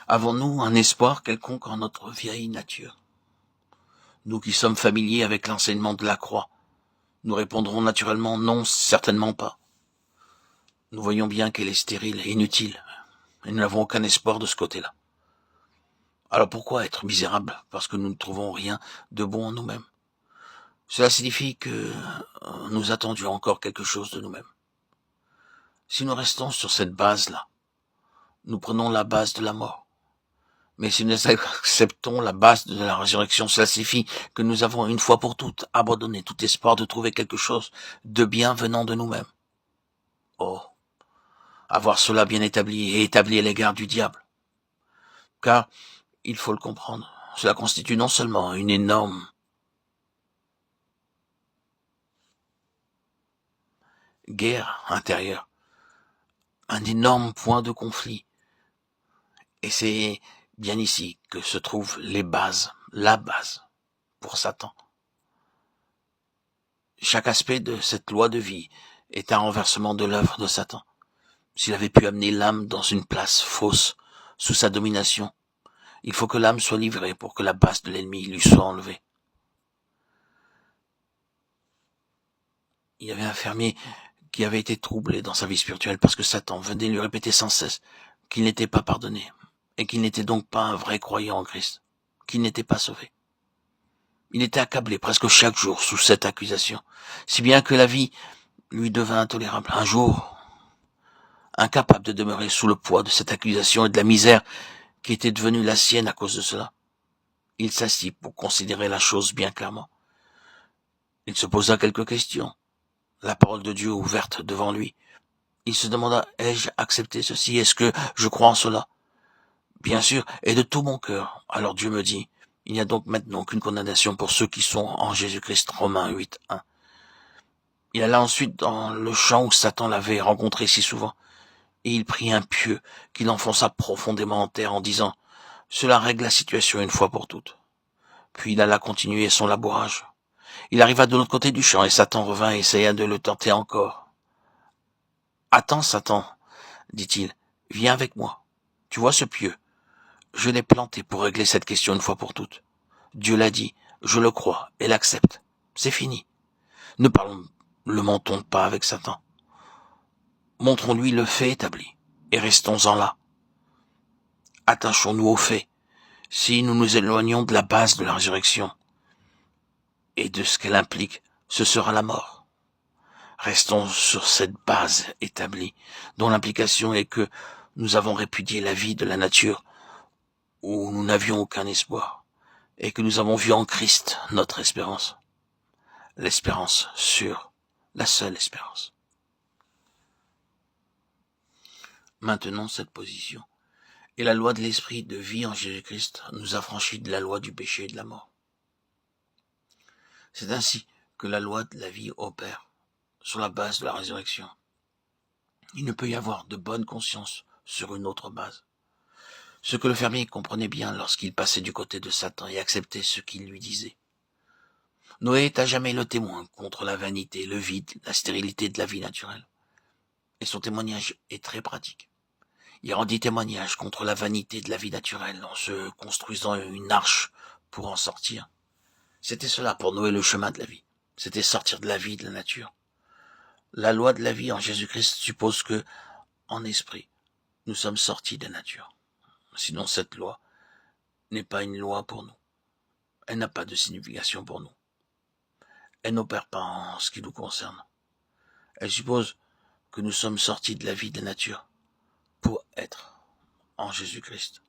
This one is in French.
Avons-nous un espoir quelconque en notre vieille nature? Nous qui sommes familiers avec l'enseignement de la croix, nous répondrons naturellement non, certainement pas. Nous voyons bien qu'elle est stérile et inutile, et nous n'avons aucun espoir de ce côté-là. Alors pourquoi être misérable parce que nous ne trouvons rien de bon en nous-mêmes? Cela signifie que nous attendions encore quelque chose de nous-mêmes. Si nous restons sur cette base-là, nous prenons la base de la mort. Mais si nous acceptons la base de la résurrection, cela signifie que nous avons une fois pour toutes abandonné tout espoir de trouver quelque chose de bien venant de nous-mêmes. Oh, avoir cela bien établi et établi à l'égard du diable. Car, il faut le comprendre, cela constitue non seulement une énorme guerre intérieure, un énorme point de conflit. Et c'est bien ici que se trouvent les bases, la base pour Satan. Chaque aspect de cette loi de vie est un renversement de l'œuvre de Satan. S'il avait pu amener l'âme dans une place fausse, sous sa domination, il faut que l'âme soit livrée pour que la base de l'ennemi lui soit enlevée. Il y avait un fermier qui avait été troublé dans sa vie spirituelle parce que Satan venait lui répéter sans cesse qu'il n'était pas pardonné et qu'il n'était donc pas un vrai croyant en Christ, qu'il n'était pas sauvé. Il était accablé presque chaque jour sous cette accusation, si bien que la vie lui devint intolérable. Un jour, incapable de demeurer sous le poids de cette accusation et de la misère qui était devenue la sienne à cause de cela, il s'assit pour considérer la chose bien clairement. Il se posa quelques questions, la parole de Dieu ouverte devant lui. Il se demanda, ai-je accepté ceci? Est-ce que je crois en cela? Bien sûr, et de tout mon cœur. Alors Dieu me dit, il n'y a donc maintenant qu'une condamnation pour ceux qui sont en Jésus-Christ. Romains 8, 1. Il alla ensuite dans le champ où Satan l'avait rencontré si souvent, et il prit un pieu qu'il enfonça profondément en terre en disant, cela règle la situation une fois pour toutes. Puis il alla continuer son labourage. Il arriva de l'autre côté du champ, et Satan revint et essaya de le tenter encore. Attends, Satan, dit-il, viens avec moi. Tu vois ce pieu? Je l'ai planté pour régler cette question une fois pour toutes. Dieu l'a dit, je le crois et l'accepte. C'est fini. Ne mentons pas avec Satan. Montrons-lui le fait établi, et restons-en là. Attachons-nous aux faits. Si nous nous éloignons de la base de la résurrection, et de ce qu'elle implique, ce sera la mort. Restons sur cette base établie, dont l'implication est que nous avons répudié la vie de la nature, où nous n'avions aucun espoir, et que nous avons vu en Christ notre espérance. L'espérance sûre, la seule espérance. Maintenons cette position, et la loi de l'esprit de vie en Jésus-Christ nous affranchit de la loi du péché et de la mort. C'est ainsi que la loi de la vie opère, sur la base de la résurrection. Il ne peut y avoir de bonne conscience sur une autre base. Ce que le fermier comprenait bien lorsqu'il passait du côté de Satan et acceptait ce qu'il lui disait. Noé est à jamais le témoin contre la vanité, le vide, la stérilité de la vie naturelle. Et son témoignage est très pratique. Il rendit témoignage contre la vanité de la vie naturelle en se construisant une arche pour en sortir. C'était cela pour Noé le chemin de la vie. C'était sortir de la vie de la nature. La loi de la vie en Jésus-Christ suppose que, en esprit, nous sommes sortis de la nature. Sinon cette loi n'est pas une loi pour nous. Elle n'a pas de signification pour nous. Elle n'opère pas en ce qui nous concerne. Elle suppose que nous sommes sortis de la vie de la nature pour être en Jésus-Christ.